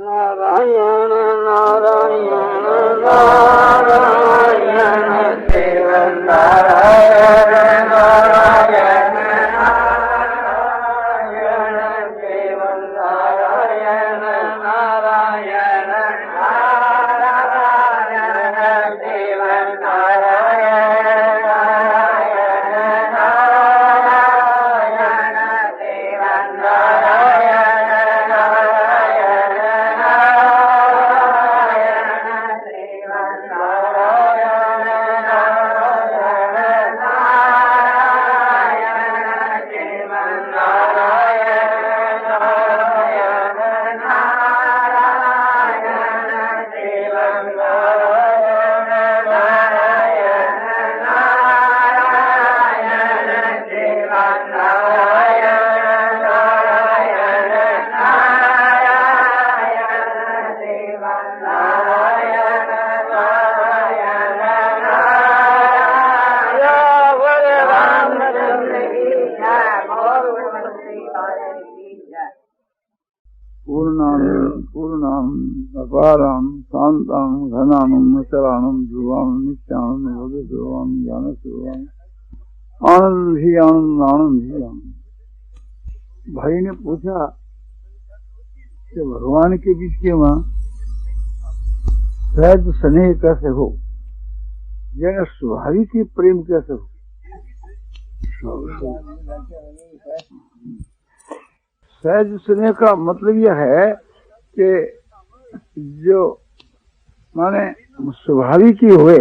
नारायण नारायण नारायण शिव नारायण नारायण नारायण शिव नारायण नारायण नारायण शिव नारायण नारायण शिव अपारां शांतां घनानं अचलानं ध्रुवानं नित्यानं भगवद्रूपानं ज्ञानस्वरूपानं आनंद ही आनंद। भाई ने पूछा कि भगवान के बीच के वहां सहज स्नेह कैसे हो, यानी स्वाभाविक ही प्रेम कैसे हो। सहज स्नेह का मतलब यह है कि जो माने स्वाभाविक ही हुए,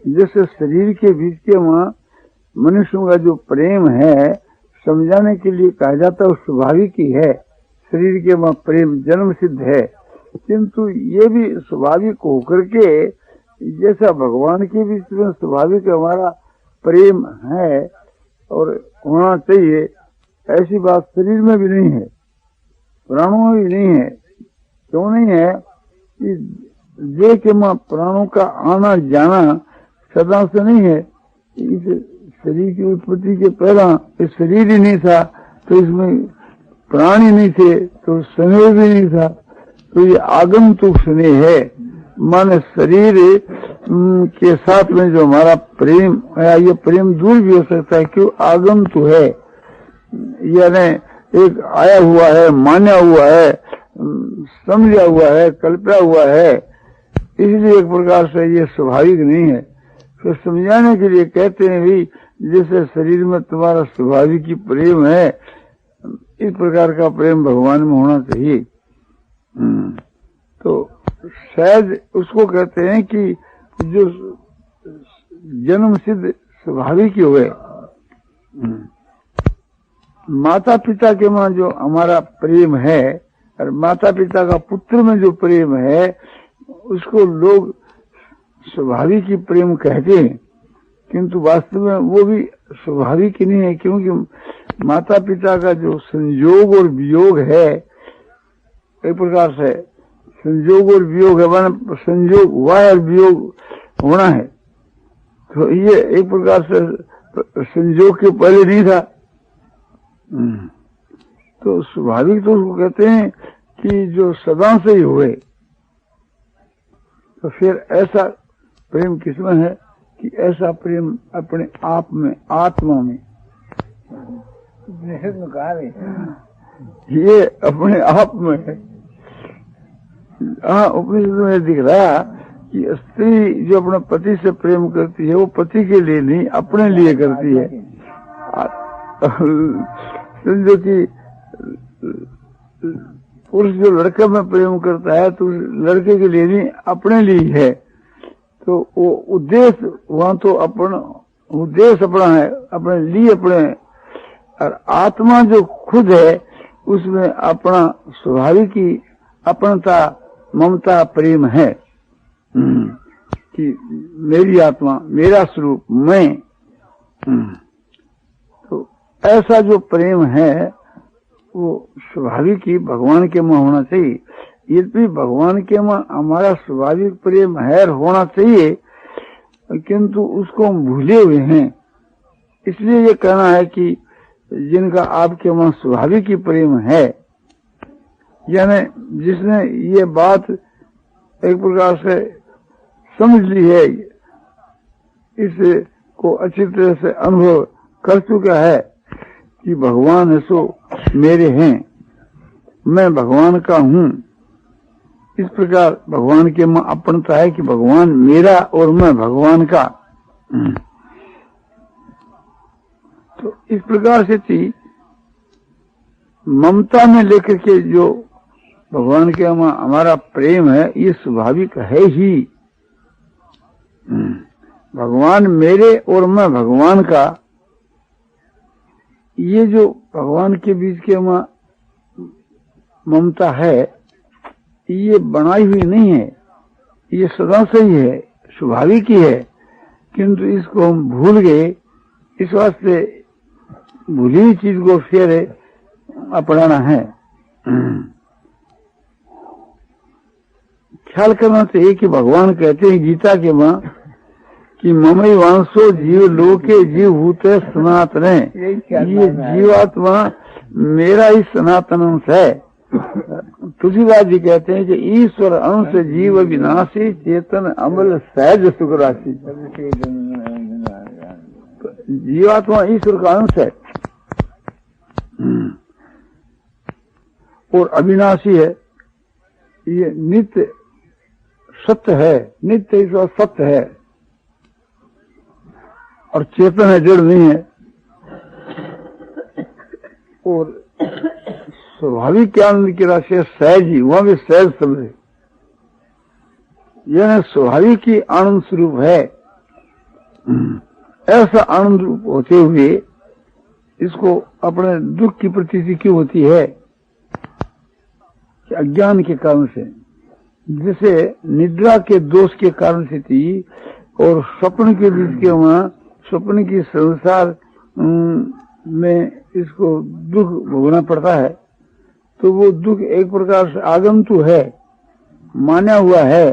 जैसे शरीर के बीच के वहाँ मनुष्यों का जो प्रेम है समझाने के लिए कहा जाता है स्वाभाविक ही है। शरीर के वहाँ प्रेम जन्म सिद्ध है, किंतु ये भी स्वाभाविक होकर के जैसा भगवान के बीच में स्वाभाविक हमारा प्रेम है और होना चाहिए, ऐसी बात शरीर में भी नहीं है, प्राणों में भी नहीं है। क्यों नहीं है कि देह के मां प्राणों का आना जाना सदा से नहीं है। इस शरीर की उत्पत्ति के पहला इस शरीर ही नहीं था, तो इसमें प्राण ही नहीं थे, तो स्नेह भी नहीं था। तो ये आगंतुक स्नेह है, माने शरीर के साथ में जो हमारा प्रेम है, ये प्रेम दूर भी हो सकता है, क्यों आगंतुक है, यानी एक आया हुआ है, माना हुआ है, समझा हुआ है, कल्पना हुआ है, इसलिए एक प्रकार से ये स्वाभाविक नहीं है। तो समझाने के लिए कहते हैं भी जैसे शरीर में तुम्हारा स्वाभाविक ही प्रेम है, इस प्रकार का प्रेम भगवान में होना चाहिए। तो शायद उसको कहते हैं कि जो जन्म सिद्ध स्वाभाविक ही हुए। माता पिता के वहां जो हमारा प्रेम है और माता पिता का पुत्र में जो प्रेम है उसको लोग स्वाभाविक ही प्रेम कहते हैं, किंतु वास्तव में वो भी स्वाभाविक ही नहीं है, क्योंकि माता पिता का जो संयोग और वियोग है, एक प्रकार से संयोग और वियोग है, माना संयोग हुआ है और वियोग होना है, तो ये एक प्रकार से संयोग के पहले नहीं था। तो स्वाभाविक तो उसको कहते हैं कि जो सदा से ही हुए। तो फिर ऐसा प्रेम किसमें है कि ऐसा प्रेम अपने आप में, आत्मा में, कहा ये अपने आप में है। हाँ, उपनिषद में दिख रहा कि स्त्री जो अपने पति से प्रेम करती है वो पति के लिए नहीं, अपने लिए करती है। समझो कि पुरुष जो लड़के में प्रेम करता है तो लड़के के लिए नहीं, अपने लिए है। तो वो उद्देश्य वहां तो अपना उद्देश्य अपना है, अपने लिए अपने, और आत्मा जो खुद है उसमें अपना स्वाभाविक ही अपनता, ममता, प्रेम है कि मेरी आत्मा, मेरा स्वरूप, मैं। तो ऐसा जो प्रेम है वो स्वाभाविक ही भगवान के में होना चाहिए। यद्यपि भगवान के में हमारा स्वाभाविक प्रेम है, होना चाहिए, किंतु उसको हम भूले हुए हैं। इसलिए ये कहना है कि जिनका आपके में स्वाभाविक ही प्रेम है यानी जिसने ये बात एक प्रकार से समझ ली है, इसको अच्छी तरह से अनुभव कर चुका है कि भगवान सो मेरे हैं, मैं भगवान का हूँ। इस प्रकार भगवान के में अपनता है कि भगवान मेरा और मैं भगवान का। तो इस प्रकार से थी ममता में लेकर के जो भगवान के हमारा प्रेम है, ये स्वाभाविक है ही। भगवान मेरे और मैं भगवान का, ये जो भगवान के बीच के ममता है, ये बनाई हुई नहीं है, ये सदा से ही है, स्वाभाविक ही है। किंतु इसको हम भूल गए, इस वास्ते भूली हुई चीज को फिर अपनाना है। ख्याल करना चाहिए कि भगवान कहते हैं गीता के मां कि ममई वांसो जीव लोके जीव भूते सनातन, ये जीवात्मा मेरा ही सनातन अंश है। तुलसीदास जी कहते हैं कि ईश्वर अंश जीव विनाशी चेतन अमल सहज सुख राशि। जीवात्मा ईश्वर का अंश है और अविनाशी है, ये नित्य सत्य है, नित्य ईश्वर सत्य है और चेतन है, जड़ नहीं है। और स्वाभाविक आनंद की राशि है सहज ही, वहां भी सहज समझे, यह स्वाभाविक ही आनंद स्वरूप है। ऐसा आनंद रूप होते हुए इसको अपने दुख की प्रतीति क्यों होती है कि अज्ञान के कारण से, जैसे निद्रा के दोष के कारण से थी और स्वप्न के बीच के वहां स्वप्न की संसार में इसको दुख भोगना पड़ता है। तो वो दुख एक प्रकार से आगंतु है, माना हुआ है,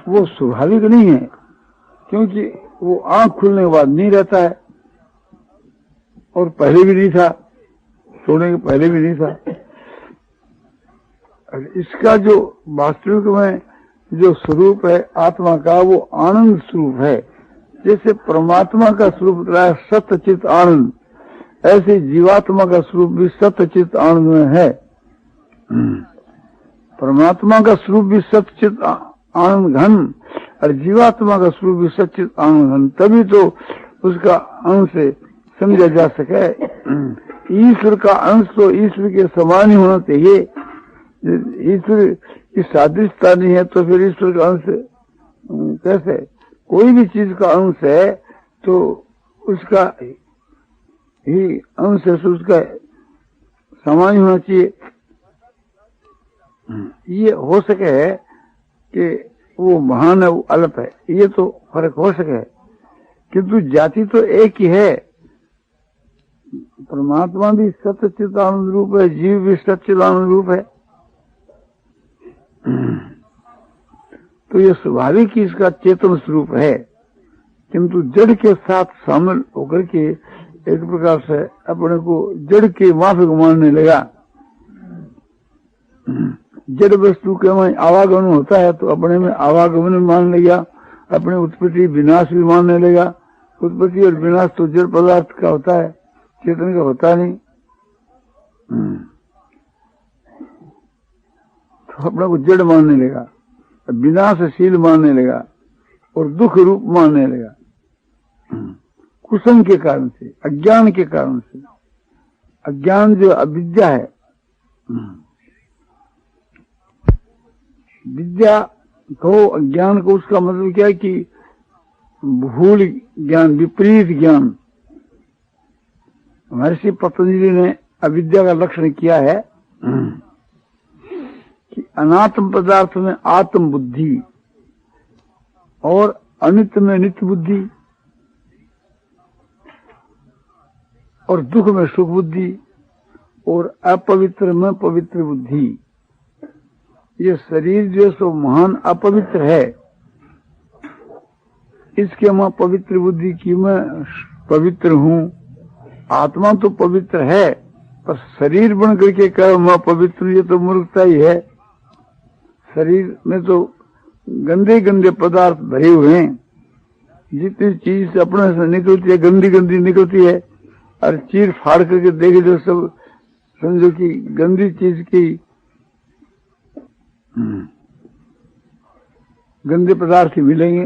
वो स्वाभाविक नहीं है, क्योंकि वो आंख खुलने के बाद नहीं रहता है और पहले भी नहीं था, सोने के पहले भी नहीं था। इसका जो वास्तविक में जो स्वरूप है आत्मा का, वो आनंद स्वरूप है। जैसे परमात्मा का स्वरूप रहा है सत्य चित आनंद, ऐसे जीवात्मा का स्वरूप भी सत्य चित आनंद में है। परमात्मा का स्वरूप भी सत्य चित आनंद घन और जीवात्मा का स्वरूप भी सच्चित आनंद घन, तभी तो उसका अंश समझा जा सके। ईश्वर का अंश तो ईश्वर के समान ही होना चाहिए। ईश्वर की सादृश्यता नहीं है तो फिर ईश्वर का अंश कैसे? कोई भी चीज का अंश है तो उसका ही अंश है, तो उसका समान ही होना चाहिए। ये हो सके है कि वो महान है, वो अल्प है, ये तो फर्क हो सके, किंतु जाति तो एक ही है। परमात्मा भी सच्चित आनंद रूप है, जीव भी सच्चित आनंद रूप है। तो ये स्वाभाविक ही इसका चेतन स्वरूप है, किंतु जड़ के साथ शामिल होकर के एक प्रकार से अपने को जड़ के माफिक मानने लगा। जड़ वस्तु के में आवागमन होता है तो अपने में आवागमन मान लेगा, अपने उत्पत्ति विनाश भी मानने लगा। उत्पत्ति और विनाश तो जड़ पदार्थ का होता है, चेतन का होता नहीं। तो अपने को जड़ मानने लगा, विनाशशील मानने लगा और दुख रूप मानने लगा। कुसंग के कारण से, अज्ञान के कारण से। अज्ञान जो अविद्या है, विद्या को अज्ञान को, उसका मतलब क्या है कि भूल ज्ञान, विपरीत ज्ञान। महर्षि पतंजलि ने अविद्या का लक्षण किया है कि अनात्म पदार्थ में आत्म बुद्धि और अनित्य में नित्य बुद्धि और दुख में सुख बुद्धि और अपवित्र में पवित्र बुद्धि। ये शरीर जो सो महान अपवित्र है, इसके मैं पवित्र बुद्धि की मैं पवित्र हूँ। आत्मा तो पवित्र है पर शरीर बन करके कहो मैं पवित्र, ये तो मूर्खता ही है। शरीर में तो गंदे गंदे पदार्थ भरे हुए हैं। जितनी चीज अपने से निकलती है गंदी गंदी निकलती है, और चीर फाड़ करके देखे जो सब समझो कि गंदी चीज की गंदे पदार्थ ही मिलेंगे।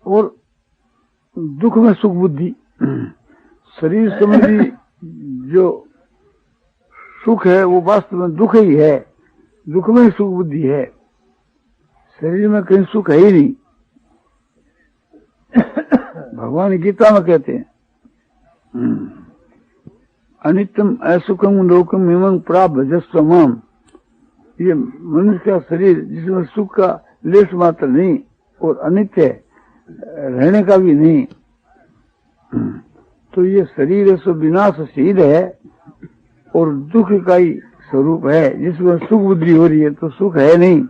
और दुख में सुख बुद्धि, शरीर संबंधी जो सुख है वो वास्तव में दुख ही है, दुख में ही सुख बुद्धि है, शरीर में कहीं सुख है ही नहीं। भगवान गीता में कहते हैं अनित्यम असुखम लोकम इमं प्राप्त भजस्व माम। ये मनुष्य का शरीर जिसमें सुख का लेश मात्र नहीं और अनित्य रहने का भी नहीं, तो ये शरीर ऐसा विनाशशील है और दुख का ही स्वरूप है, जिसमें सुख बुद्धि हो रही है तो सुख है नहीं।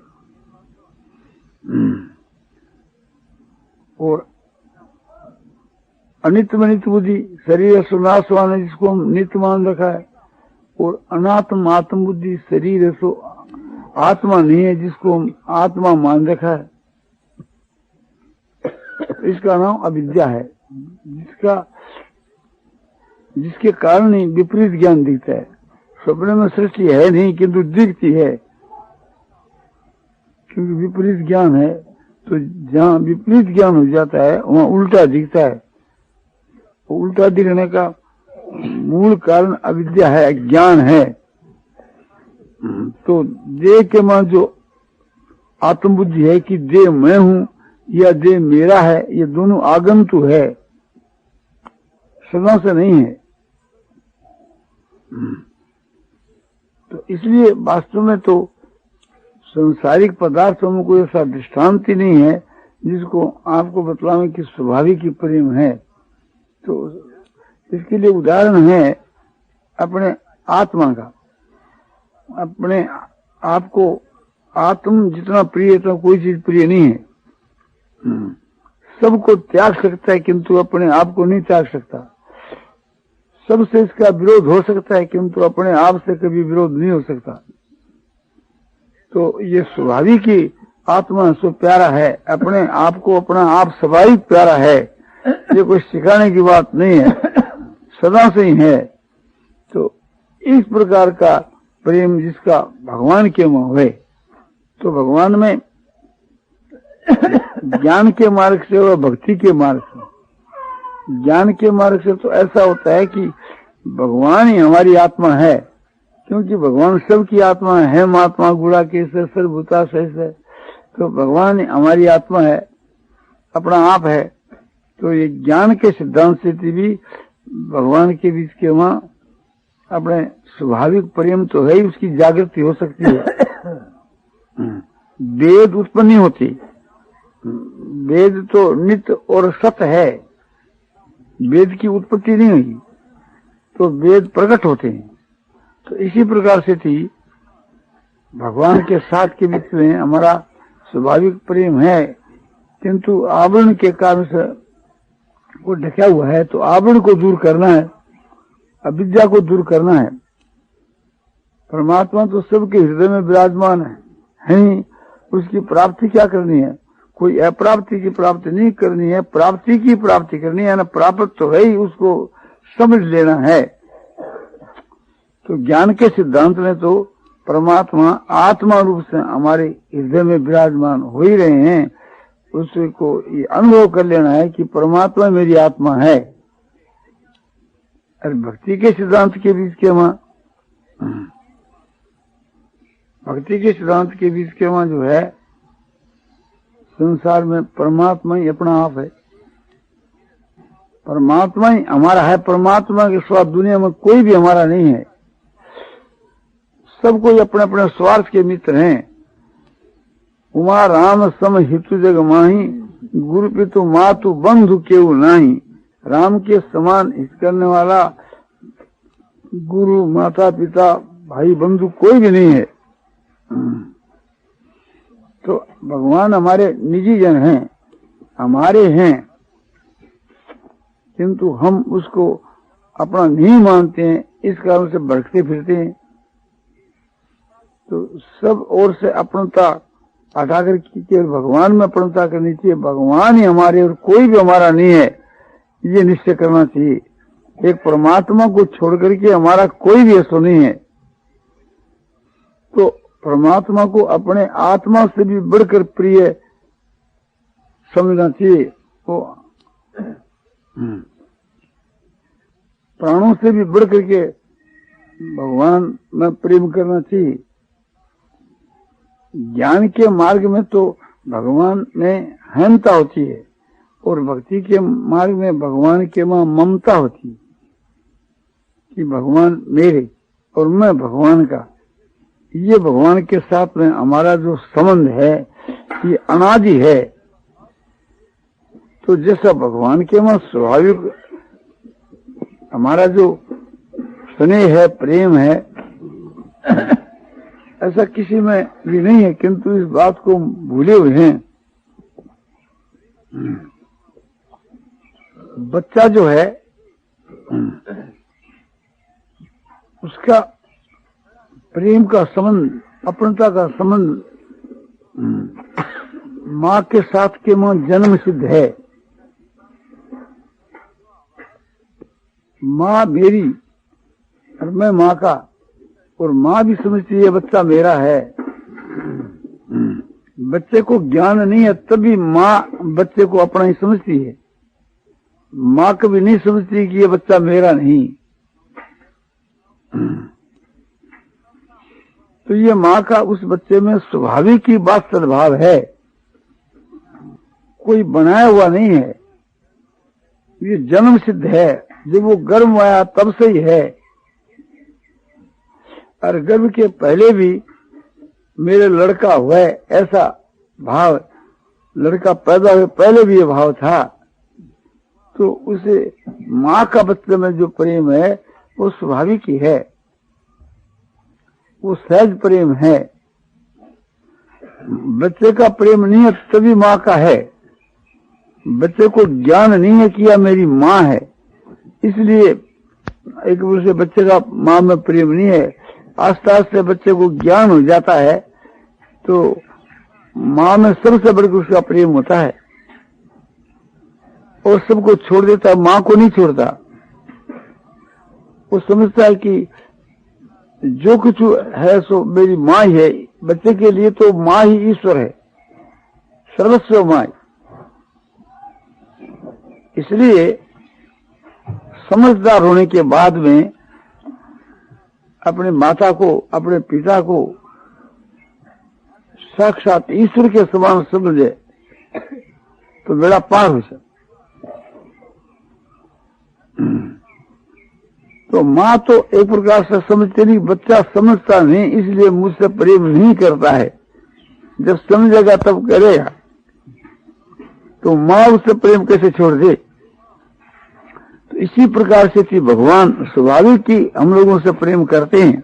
और अनित्य में नित्य बुद्धि, शरीर सुनाशवान है जिसको हम नित्य मान रखा है, और अनात्म आत्म बुद्धि, शरीर है सो आत्मा नहीं है जिसको हम आत्मा मान रखा है। इसका नाम अविद्या है, जिसके कारण ही विपरीत ज्ञान दिखता है। सपने में सृष्टि है नहीं किंतु दिखती है, क्योंकि विपरीत ज्ञान है। तो जहाँ विपरीत ज्ञान हो जाता है वहाँ उल्टा दिखता है। उल्टा दिखने का मूल कारण अविद्या है, अज्ञान है। तो देह के मन जो आत्मबुद्धि है कि देह मैं हूँ या देह मेरा है, ये दोनों आगंतु है, सदा से नहीं है। तो इसलिए वास्तव में तो संसारिक पदार्थों में कोई ऐसा दृष्टांत ही नहीं है जिसको आपको बतलावे कि स्वाभाविक ही प्रेम है। तो इसके लिए उदाहरण है अपने आत्मा का। अपने आप को आत्म जितना प्रिय तो कोई चीज प्रिय नहीं है। सबको त्याग सकता है किंतु अपने आप को नहीं त्याग सकता। सबसे इसका विरोध हो सकता है किंतु अपने आप से कभी विरोध नहीं हो सकता। तो ये स्वाभाविक ही आत्मा सो प्यारा है, अपने आप को अपना आप स्वाभाविक प्यारा है, ये कोई सिखाने की बात नहीं है, सदा से ही है। तो इस प्रकार का प्रेम जिसका भगवान के में हुए, तो भगवान में ज्ञान के मार्ग से और भक्ति के मार्ग से, ज्ञान के मार्ग से तो ऐसा होता है कि भगवान ही हमारी आत्मा है, क्योंकि भगवान सबकी आत्मा है। महात्मा गुड़ा के सर्वभूता शेष है, तो भगवान ही हमारी आत्मा है, अपना आप है। तो ये ज्ञान के सिद्धांत से भी भगवान के बीच के वहां अपने स्वाभाविक प्रेम तो है ही, उसकी जागृति हो सकती है। वेद उत्पन्न नहीं होती, वेद तो नित्य और सत्य है, वेद की उत्पत्ति नहीं हुई, तो वेद प्रकट होते हैं। तो इसी प्रकार से थी भगवान के साथ के बीच में हमारा स्वाभाविक प्रेम है, किंतु आवरण के कारण से वो ढका हुआ है। तो आवरण को दूर करना है, अविद्या को दूर करना है। परमात्मा तो सबके हृदय में विराजमान है ही, उसकी प्राप्ति क्या करनी है? कोई अप्राप्ति की प्राप्ति नहीं करनी है, प्राप्ति की प्राप्ति करनी है ना। प्राप्त तो है ही, उसको समझ लेना है। तो ज्ञान के सिद्धांत में तो परमात्मा आत्मा रूप से हमारे हृदय में विराजमान हो ही रहे हैं। उसको ये अनुभव कर लेना है कि परमात्मा मेरी आत्मा है। और भक्ति के सिद्धांत के बीच के वहां, भक्ति के सिद्धांत के बीच के वहां जो है, संसार में परमात्मा ही अपना आप है, परमात्मा ही हमारा है। परमात्मा के सिवा दुनिया में कोई भी हमारा नहीं है। सब कोई अपने अपने स्वार्थ के मित्र हैं। उमा राम सम हितु जग माही, गुरु पितु मातु बंधु केहू नाही। राम के समान हित करने वाला गुरु माता पिता भाई बंधु कोई भी नहीं है। तो भगवान हमारे निजी जन हैं, हमारे हैं, किंतु हम उसको अपना नहीं मानते हैं, इस कारण से भटकते फिरते हैं। तो सब ओर से अपनता हटाकर केवल भगवान में अपनता करनी चाहिए। भगवान ही हमारे और कोई भी हमारा नहीं है, ये निश्चय करना चाहिए। एक परमात्मा को छोड़ करके हमारा कोई भी ऐसा नहीं है। तो परमात्मा को अपने आत्मा से भी बढ़कर प्रिय समझना चाहिए, वो प्राणों से भी बढ़ करके भगवान में प्रेम करना चाहिए। ज्ञान के मार्ग में तो भगवान में अहंता होती है और भक्ति के मार्ग में भगवान के वहां ममता होती है कि भगवान मेरे और मैं भगवान का। ये भगवान के साथ में हमारा जो संबंध है ये अनादि है। तो जैसा भगवान के वहां स्वाभाविक हमारा जो स्नेह है, प्रेम है, ऐसा किसी में भी नहीं है, किंतु इस बात को भूले हुए हैं। बच्चा जो है उसका प्रेम का संबंध, अपनता का संबंध माँ के साथ के माँ जन्म सिद्ध है। माँ मेरी और मैं माँ का, और माँ भी समझती है बच्चा मेरा है। बच्चे को ज्ञान नहीं है तभी माँ बच्चे को अपना ही समझती है। माँ कभी नहीं समझती कि ये बच्चा मेरा नहीं। तो ये माँ का उस बच्चे में स्वाभाविक ही बात सद्भाव है, कोई बनाया हुआ नहीं है। ये जन्म सिद्ध है, जब वो गर्भ आया तब से ही है। और गर्भ के पहले भी मेरे लड़का हुआ है ऐसा भाव, लड़का पैदा हुए पहले भी ये भाव था। तो उसे माँ का बच्चे में जो प्रेम है वो स्वाभाविक ही है, वो सहज प्रेम है। बच्चे का प्रेम नहीं है तभी माँ का है। बच्चे को ज्ञान नहीं है कि यह मेरी माँ है, इसलिए एक वर्ष से बच्चे का माँ में प्रेम नहीं है। आस्ते आस्ते बच्चे को ज्ञान हो जाता है तो माँ में सबसे बढ़कर उसका प्रेम होता है और सबको छोड़ देता है, माँ को नहीं छोड़ता। वो समझता है कि जो कुछ है सो मेरी माँ ही है। बच्चे के लिए तो माँ ही ईश्वर है, सर्वस्व माँ। इसलिए समझदार होने के बाद में अपने माता को, अपने पिता को साक्षात ईश्वर के समान समझे तो बेड़ा पार हो सकता। तो माँ तो एक प्रकार से समझते नहीं, बच्चा समझता नहीं, इसलिए मुझसे प्रेम नहीं करता है। जब समझेगा तब करेगा। तो माँ उससे प्रेम कैसे छोड़ दे? तो इसी प्रकार से कि भगवान स्वाभाविक ही हम लोगों से प्रेम करते हैं।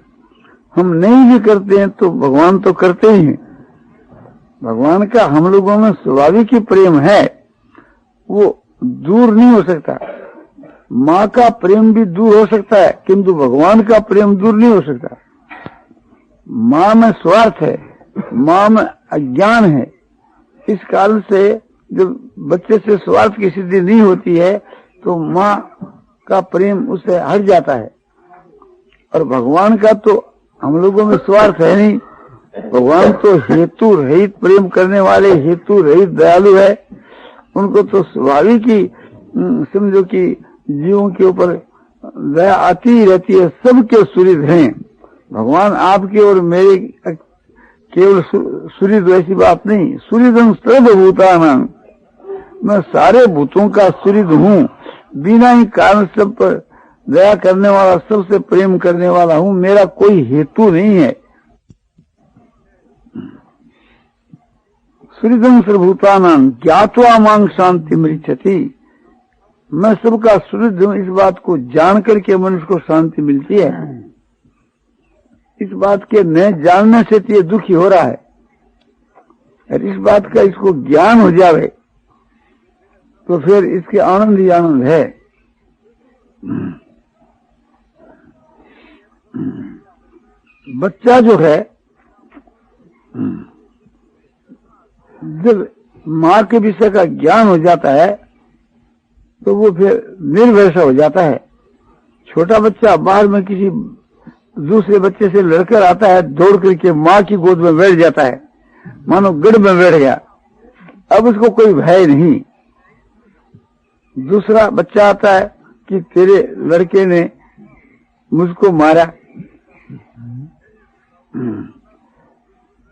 हम नहीं भी करते हैं तो भगवान तो करते ही हैं। भगवान का हम लोगों में स्वाभाविक ही प्रेम है, वो दूर नहीं हो सकता। माँ का प्रेम भी दूर हो सकता है किंतु भगवान का प्रेम दूर नहीं हो सकता। माँ में स्वार्थ है, माँ में अज्ञान है। इस कारण से जब बच्चे से स्वार्थ की सिद्धि नहीं होती है तो माँ का प्रेम उससे हट जाता है। और भगवान का तो हम लोगों में स्वार्थ है नहीं। भगवान तो हेतु रहित प्रेम करने वाले, हेतु रहित दयालु है। उनको तो स्वाभाविक ही समझो कि जीवों के ऊपर दया आती ही रहती है। सबके सुहृद हैं भगवान, आपके और मेरे केवल सुहृद ऐसी बात नहीं। सुहृदं सर्वभूतानां, मैं सारे भूतों का सुहृद हूँ। बिना ही कारण सब पर दया करने वाला, सबसे प्रेम करने वाला हूँ। मेरा कोई हेतु नहीं है। सुहृदं सर्वभूतानां ज्ञात्वा मां शान्तिमृच्छति, मैं सबका सुहृद हूँ। इस बात को जान करके मनुष्य को शांति मिलती है। इस बात के न जानने से ये दुखी हो रहा है। और इस बात का इसको ज्ञान हो जावे तो फिर इसके आनंद ही आनंद है। बच्चा जो है जब माँ के विषय का ज्ञान हो जाता है तो वो फिर निर्भय सा हो जाता है। छोटा बच्चा बाहर में किसी दूसरे बच्चे से लड़कर आता है, दौड़ करके माँ की गोद में बैठ जाता है, मानो गढ़ में बैठ गया। अब उसको कोई भय नहीं। दूसरा बच्चा आता है कि तेरे लड़के ने मुझको मारा,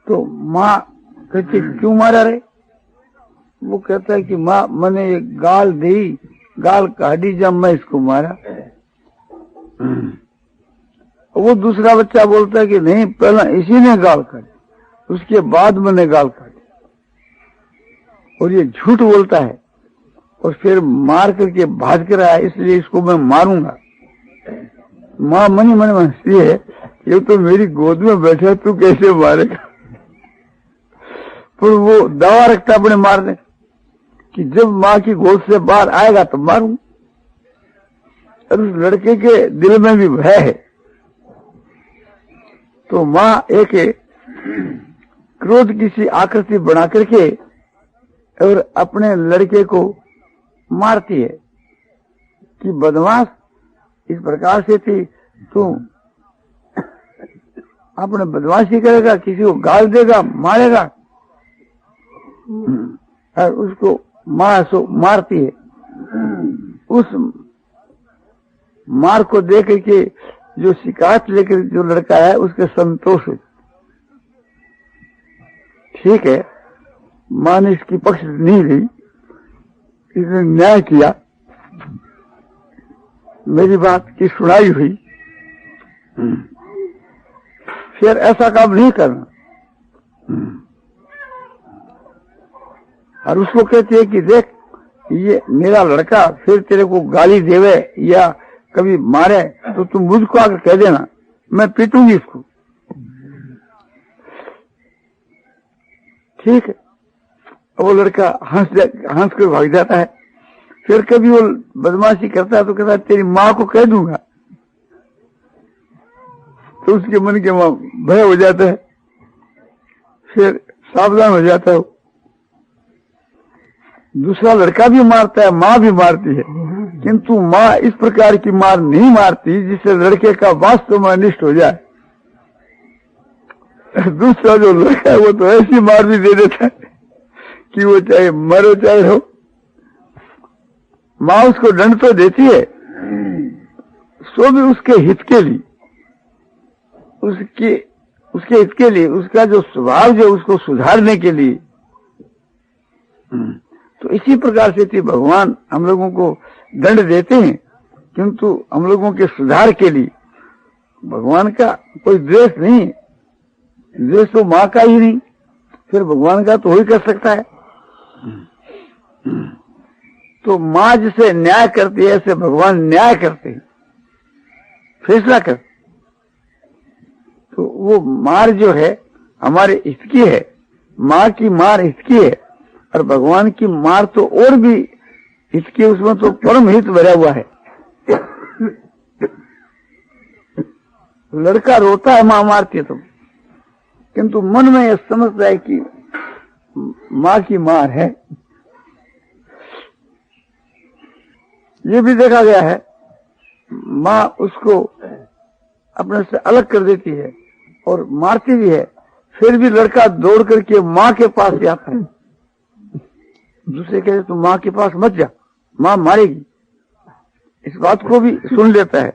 तो माँ कहती क्यों मारा रे? वो कहता है कि माँ मैंने एक गाल दी, गाल काटी जब मैं इसको मारा। वो दूसरा बच्चा बोलता है कि नहीं, पहला इसी ने गाल काटी, उसके बाद मैंने गाल काटी। और ये झूठ बोलता है और फिर मार करके भाग कर आया, इसलिए इसको मैं मारूंगा। माँ मनी मन में हंसती है, ये तो मेरी गोद में बैठा, तू कैसे मारेगा? पर वो दावा रखता अपने मारने कि जब माँ की गोद से बाहर आएगा तो मारूंगा। और उस लड़के के दिल में भी भय है। तो माँ एक क्रोध की सी आकृति बना करके और अपने लड़के को मारती है कि बदमाश, इस प्रकार से थी तू अपने बदमाशी करेगा, किसी को गाल देगा, मारेगा। और उसको माँ सो मारती है। उस मार को देख के जो शिकायत लेकर जो लड़का है उसके संतोष हो। ठीक है, माँ ने इसकी पक्ष नहीं ली, इसने न्याय किया, मेरी बात की सुनाई हुई। फिर ऐसा काम नहीं करना। और उसको कहती है कि देख, ये मेरा लड़का फिर तेरे को गाली देवे या कभी मारे तो तुम मुझको आकर कह देना, मैं पीटूंगी इसको। ठीक है, वो लड़का हंस कर भाग जाता है। फिर कभी वो बदमाशी करता है तो कहता है तेरी माँ को कह दूंगा। तो उसके मन के वहां भय हो जाता है, फिर सावधान हो जाता है। दूसरा लड़का भी मारता है, माँ भी मारती है, किंतु माँ इस प्रकार की मार नहीं मारती जिससे लड़के का वास्तव में अनिष्ट हो जाए। दूसरा जो लड़का है वो तो ऐसी मार भी दे देता है कि वो चाहे मरो चाहे हो। माँ उसको दंड तो देती है, सो भी उसके हित के लिए, उसके हित के लिए, उसका जो स्वभाव जो उसको सुधारने के लिए। तो इसी प्रकार से थी भगवान हम लोगों को दंड देते हैं, किंतु हम लोगों के सुधार के लिए। भगवान का कोई द्वेष नहीं, द्वेष तो माँ का ही नहीं, फिर भगवान का तो वही कर सकता है। तो माँ जिसे न्याय करती है ऐसे भगवान न्याय करते हैं, फैसला करते। तो वो मार जो है हमारे हित की है, माँ की मार हित की है, और भगवान की मार तो और भी हित की, उसमें तो परम हित भरा हुआ है। लड़का रोता है माँ मारती है तो, किंतु मन में यह समझता है कि माँ की मार है। ये भी देखा गया है, माँ उसको अपने से अलग कर देती है और मारती भी है, फिर भी लड़का दौड़ करके माँ के पास जाता है। दूसरे कहते तुम माँ के पास मत जा, माँ मारेगी, इस बात को भी सुन लेता है,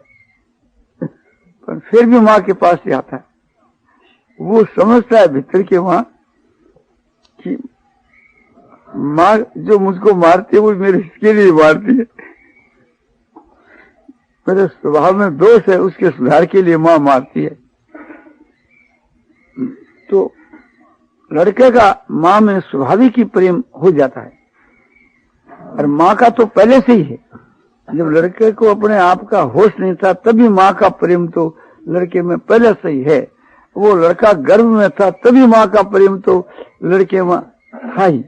पर फिर भी माँ के पास ही आता है। वो समझता है भीतर के वहां कि माँ जो मुझको मारती है वो मेरे इसके लिए मारती है, मेरे स्वभाव में दोष है, उसके सुधार के लिए माँ मारती है। तो लड़के का माँ में स्वाभाविक ही प्रेम हो जाता है, और माँ का तो पहले से ही है। जब लड़के को अपने आप का होश नहीं था तभी माँ का प्रेम तो लड़के में पहले से ही है। वो लड़का गर्भ में था तभी माँ का प्रेम तो लड़के में था ही।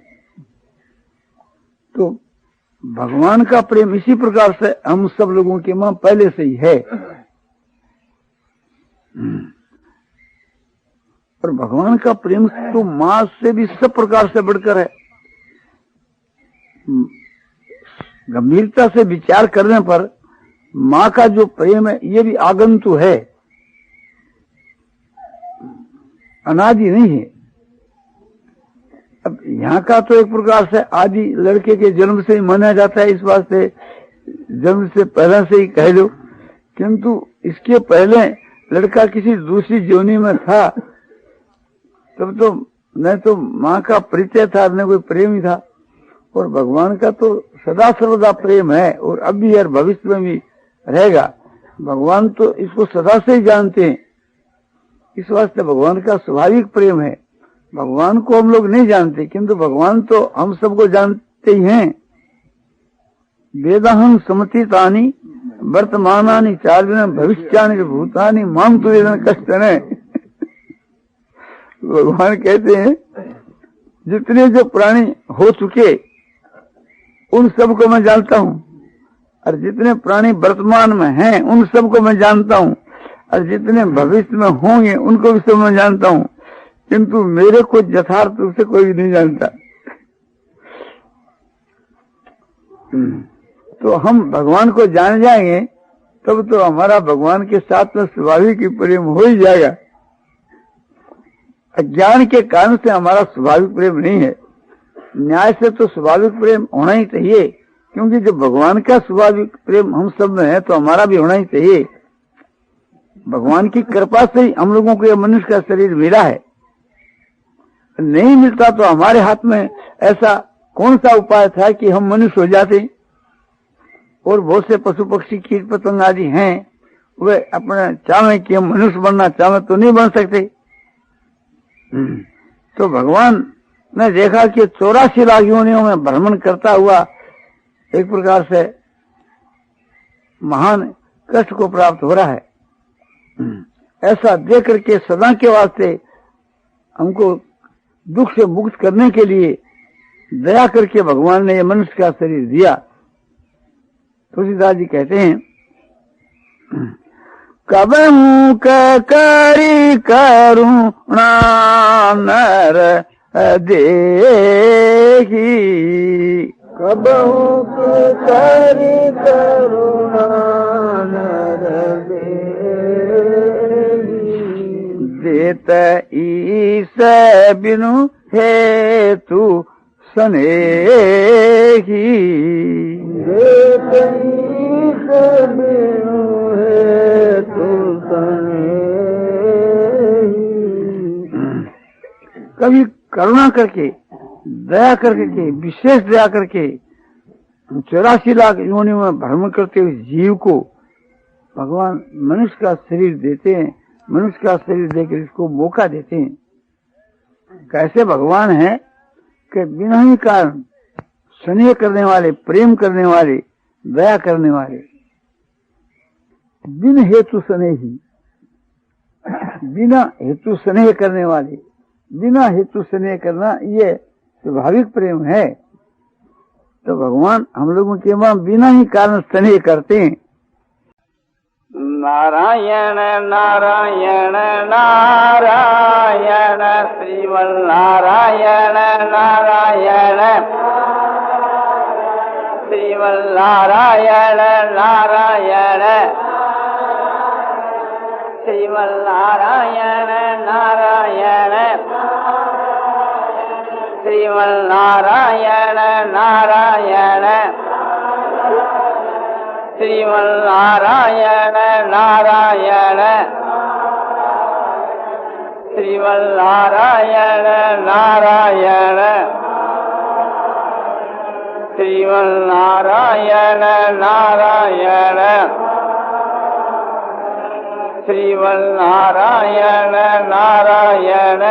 तो भगवान का प्रेम इसी प्रकार से हम सब लोगों के मां पहले से ही है। और भगवान का प्रेम तो मां से भी सब प्रकार से बढ़कर है। गंभीरता से विचार करने पर मां का जो प्रेम है ये भी आगंतु है, अनादि नहीं है। अब यहाँ का तो एक प्रकार से आदि लड़के के जन्म से ही माना जाता है, इस वास्ते जन्म से पहले से ही कह लो, किंतु इसके पहले लड़का किसी दूसरी जोनी में था, तब तो न तो माँ का परिचय था न कोई प्रेम ही था। और भगवान का तो सदा सर्वदा प्रेम है और अब भी और भविष्य में भी रहेगा। भगवान तो इसको सदा से ही जानते हैं, इस वास्ते भगवान का स्वाभाविक प्रेम है। भगवान को हम लोग नहीं जानते, किंतु भगवान तो हम सबको जानते ही हैं। वेदाहं समतीतानि वर्तमानानि चार्विन भविष्यानि भूतानि मां तु वेदन कष्टन। भगवान कहते हैं जितने जो प्राणी हो चुके उन सबको मैं जानता हूँ, और जितने प्राणी वर्तमान में हैं उन सबको मैं जानता हूँ, और जितने भविष्य में होंगे उनको भी सब मैं जानता हूँ, किंतु मेरे को यथार्थ रूप से कोई भी नहीं जानता। तो हम भगवान को जान जाएंगे तब तो हमारा भगवान के साथ में स्वाभाविक ही प्रेम हो ही जाएगा। अज्ञान के कारण से हमारा स्वाभाविक प्रेम नहीं है। न्याय से तो स्वाभाविक प्रेम होना ही चाहिए, क्योंकि जब भगवान का स्वाभाविक प्रेम हम सब में है तो हमारा भी होना ही चाहिए। भगवान की कृपा से ही हम लोगों को यह मनुष्य का शरीर मिला है। नहीं मिलता तो हमारे हाथ में ऐसा कौन सा उपाय था कि हम मनुष्य हो जाते। और बहुत से पशु पक्षी कीट पतंग आदि हैं, वे अपने चाहे कि हम मनुष्य बनना चाहे तो नहीं बन सकते। तो भगवान ने देखा कि 84 लाख योनियों में भ्रमण करता हुआ एक प्रकार से महान कष्ट को प्राप्त हो रहा है। ऐसा देख करके सदा के वास्ते हमको दुख से मुक्त करने के लिए दया करके भगवान ने ये मनुष्य का शरीर दिया। तुलसीदास जी कहते हैं कबहू करी करुणा नर देही, कबहू करी करुणा नर देही, देत ईस बिनु हेतु स्नेही, देत ईस बिनु हेतु स्नेही। कभी करुणा करके दया करके विशेष दया करके 84 लाख योनियों में भ्रमण करते हुए जीव को भगवान मनुष्य का शरीर देते हैं। मनुष्य का शरीर देकर इसको मौका देते हैं। कैसे भगवान है कि बिना ही कारण स्नेह करने वाले, प्रेम करने वाले, दया करने वाले, बिन हेतु स्नेही, बिना हेतु स्नेह करने वाले, बिना हेतु स्नेह करना ये स्वाभाविक प्रेम है। तो भगवान हम लोगों के वहां बिना ही कारण स्नेह करते हैं। नारायण नारायण नारायण श्रीमन्नारायण नारायण श्रीमन्नारायण नारायण श्रीमन्नारायण नारायण श्रीमन्नारायण नारायण श्रीमन्नारायण नारायण श्रीमन्नारायण नारायण श्रीमन्नारायण नारायण श्रीमन्नारायण नारायण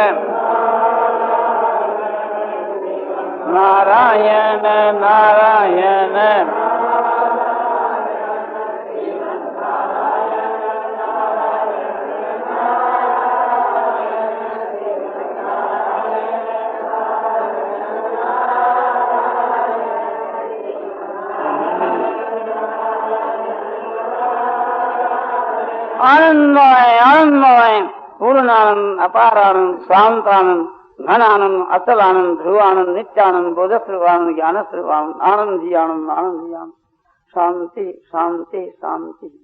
नारायण नारायण पूर्णानंद, अपार आनंद, शांत आनंद, घन आनंद, अचल आनंद, ध्रुव आनंद, नित्यानंद, बोधस्वरूप आनंद, ज्ञान स्वरूप आनंद, आनंद ही आनंद, आनंद ही आनंद, शांति शांति शांति।